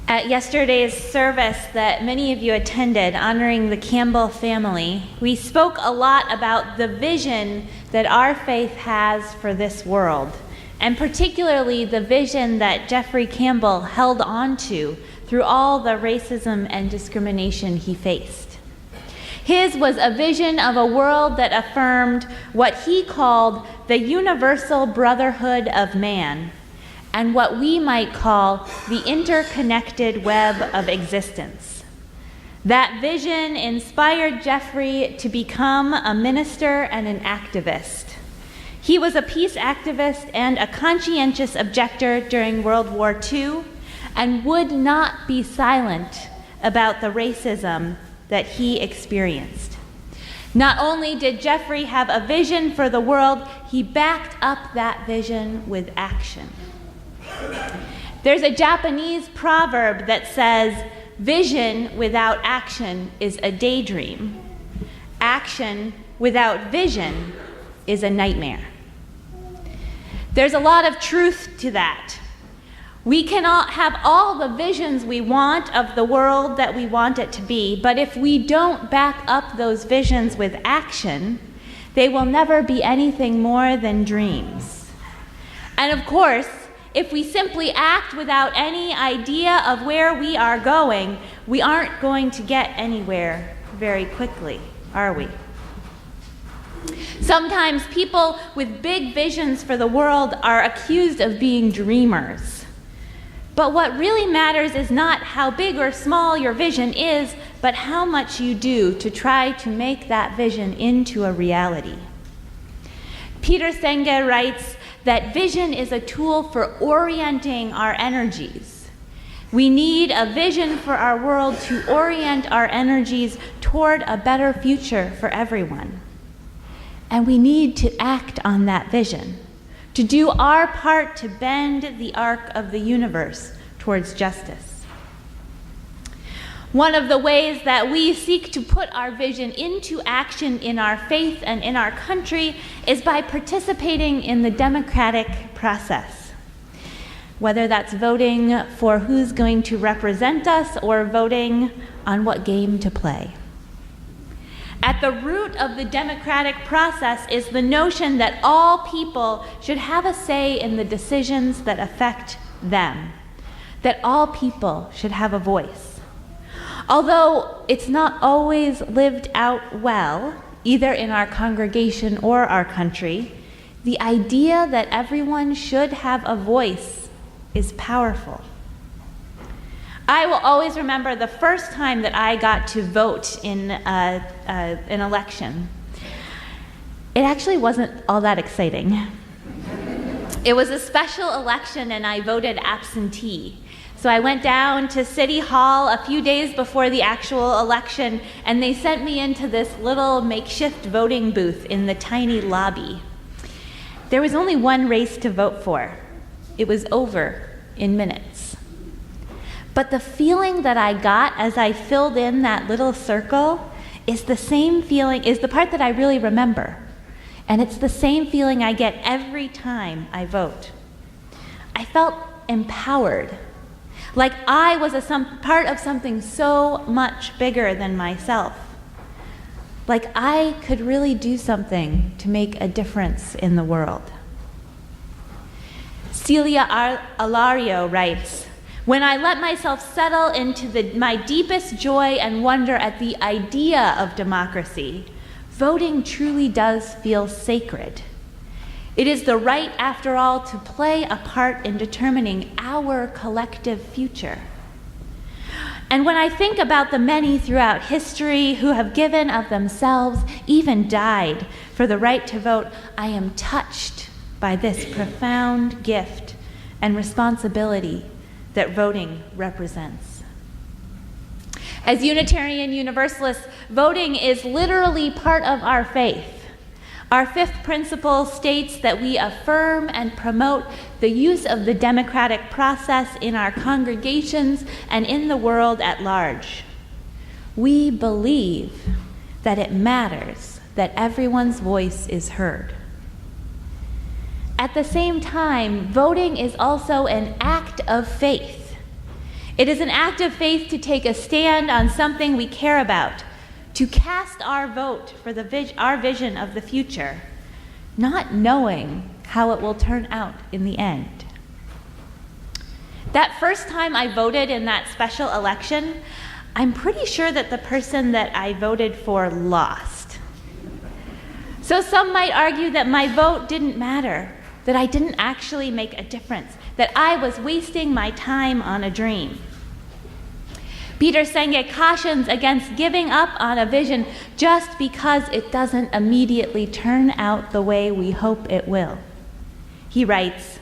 At yesterday's service that many of you attended, honoring the Campbell family, we spoke a lot about the vision that our faith has for this world, and particularly the vision that Jeffrey Campbell held on to through all the racism and discrimination he faced. His was a vision of a world that affirmed what he called the universal brotherhood of man, and what we might call the interconnected web of existence. That vision inspired Jeffrey to become a minister and an activist. He was a peace activist and a conscientious objector during World War II and would not be silent about the racism that he experienced. Not only did Jeffrey have a vision for the world, he backed up that vision with action. There's a Japanese proverb that says, "Vision without action is a daydream. Action without vision is a nightmare." There's a lot of truth to that. We cannot have all the visions we want of the world that we want it to be, but if we don't back up those visions with action, they will never be anything more than dreams. And of course, if we simply act without any idea of where we are going, we aren't going to get anywhere very quickly, are we? Sometimes people with big visions for the world are accused of being dreamers. But what really matters is not how big or small your vision is, but how much you do to try to make that vision into a reality. Peter Senge writes that vision is a tool for orienting our energies. We need a vision for our world to orient our energies toward a better future for everyone. And we need to act on that vision, to do our part to bend the arc of the universe towards justice. One of the ways that we seek to put our vision into action in our faith and in our country is by participating in the democratic process, whether that's voting for who's going to represent us or voting on what game to play. At the root of the democratic process is the notion that all people should have a say in the decisions that affect them, that all people should have a voice. Although it's not always lived out well, either in our congregation or our country, the idea that everyone should have a voice is powerful. I will always remember the first time that I got to vote in an election. It actually wasn't all that exciting. It was a special election and I voted absentee. So I went down to City Hall a few days before the actual election, and they sent me into this little makeshift voting booth in the tiny lobby. There was only one race to vote for. It was over in minutes. But the feeling that I got as I filled in that little circle is the same feeling, is the part that I really remember. And it's the same feeling I get every time I vote. I felt empowered. Like I was part of something so much bigger than myself. Like I could really do something to make a difference in the world. Celia Alario writes, "When I let myself settle into my deepest joy and wonder at the idea of democracy, voting truly does feel sacred. It is the right, after all, to play a part in determining our collective future. And when I think about the many throughout history who have given of themselves, even died, for the right to vote, I am touched by this profound gift and responsibility that voting represents." As Unitarian Universalists, voting is literally part of our faith. Our fifth principle states that we affirm and promote the use of the democratic process in our congregations and in the world at large. We believe that it matters that everyone's voice is heard. At the same time, voting is also an act of faith. It is an act of faith to take a stand on something we care about, to cast our vote for our vision of the future, not knowing how it will turn out in the end. That first time I voted in that special election, I'm pretty sure that the person that I voted for lost. So some might argue that my vote didn't matter, that I didn't actually make a difference, that I was wasting my time on a dream. Peter Senge cautions against giving up on a vision just because it doesn't immediately turn out the way we hope it will. He writes,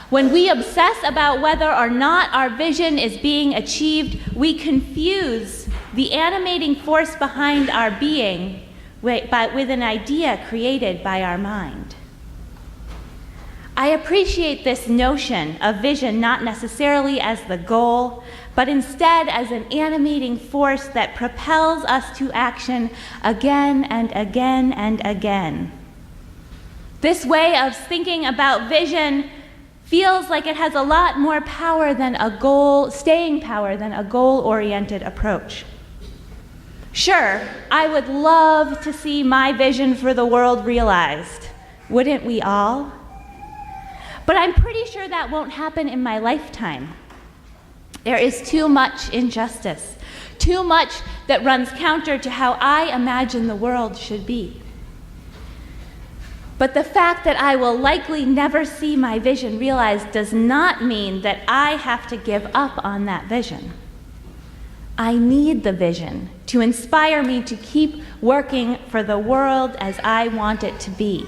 "When we obsess about whether or not our vision is being achieved, we confuse the animating force behind our being with an idea created by our mind." I appreciate this notion of vision not necessarily as the goal, but instead as an animating force that propels us to action again and again and again. This way of thinking about vision feels like it has a lot more power than staying power than a goal-oriented approach. Sure, I would love to see my vision for the world realized. Wouldn't we all? But I'm pretty sure that won't happen in my lifetime. There is too much injustice, too much that runs counter to how I imagine the world should be. But the fact that I will likely never see my vision realized does not mean that I have to give up on that vision. I need the vision to inspire me to keep working for the world as I want it to be.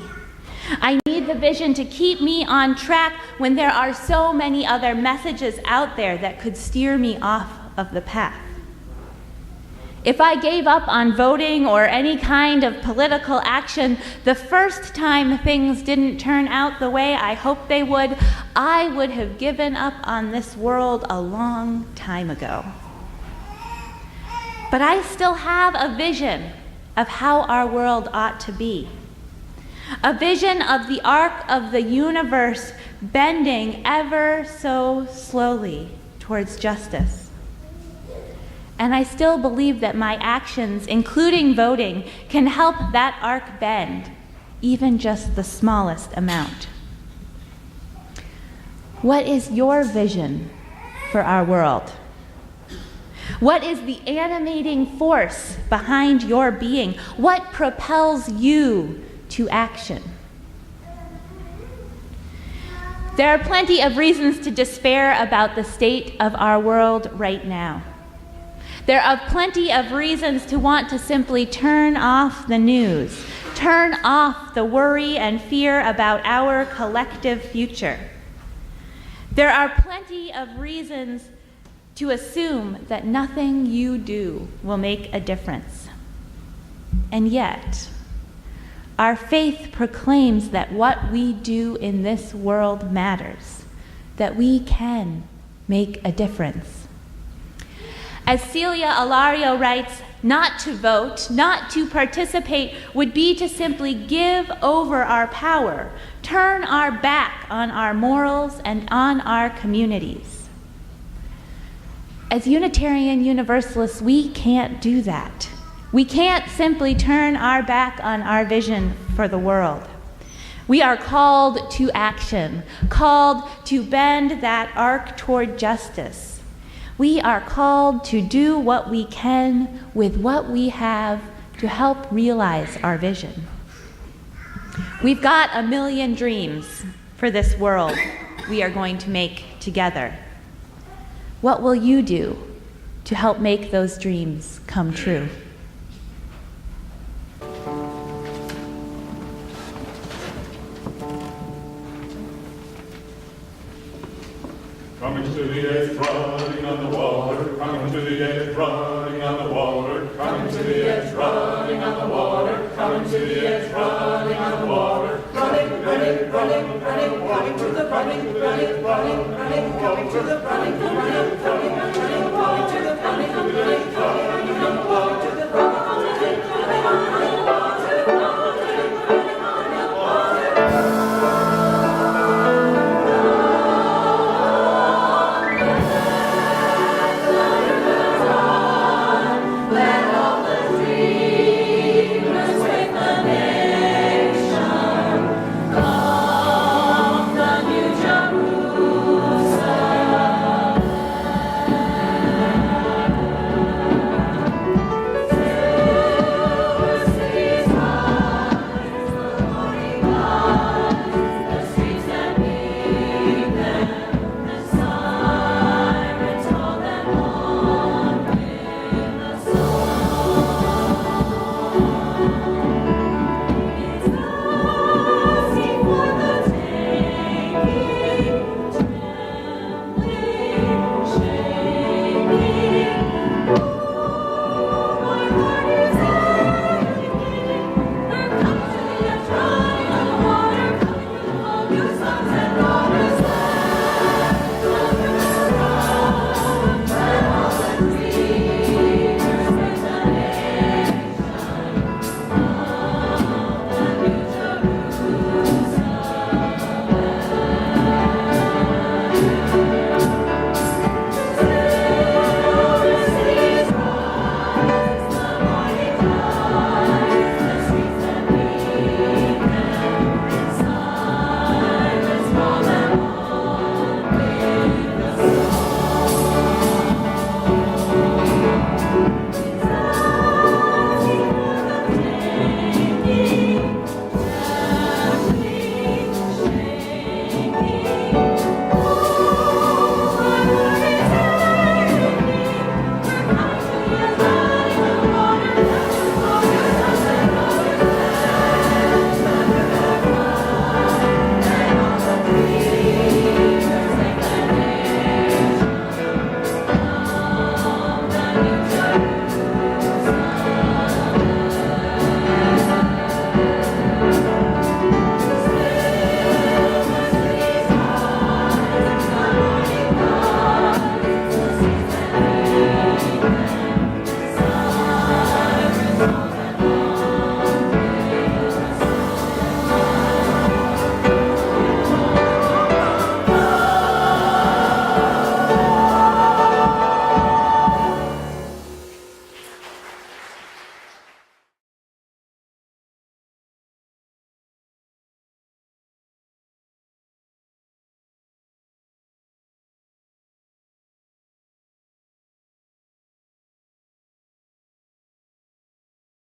I need the vision to keep me on track when there are so many other messages out there that could steer me off of the path. If I gave up on voting or any kind of political action the first time things didn't turn out the way I hoped they would, I would have given up on this world a long time ago. But I still have a vision of how our world ought to be. A vision of the arc of the universe bending ever so slowly towards justice. And I still believe that my actions, including voting, can help that arc bend, even just the smallest amount. What is your vision for our world? What is the animating force behind your being? What propels you to action? There are plenty of reasons to despair about the state of our world right now. There are plenty of reasons to want to simply turn off the news, turn off the worry and fear about our collective future. There are plenty of reasons to assume that nothing you do will make a difference. And yet, our faith proclaims that what we do in this world matters, that we can make a difference. As Celia Alario writes, not to vote, not to participate would be to simply give over our power, turn our back on our morals and on our communities. As Unitarian Universalists, we can't do that. We can't simply turn our back on our vision for the world. We are called to action, called to bend that arc toward justice. We are called to do what we can with what we have to help realize our vision. We've got a million dreams for this world we are going to make together. What will you do to help make those dreams come true? Coming to the edge, running on the water. Coming to the edge, running on the water. Coming to the edge, running on the water. Coming to the edge, running on the water. Running, running, running, running, coming to the running, running, running, running, coming to the running, running.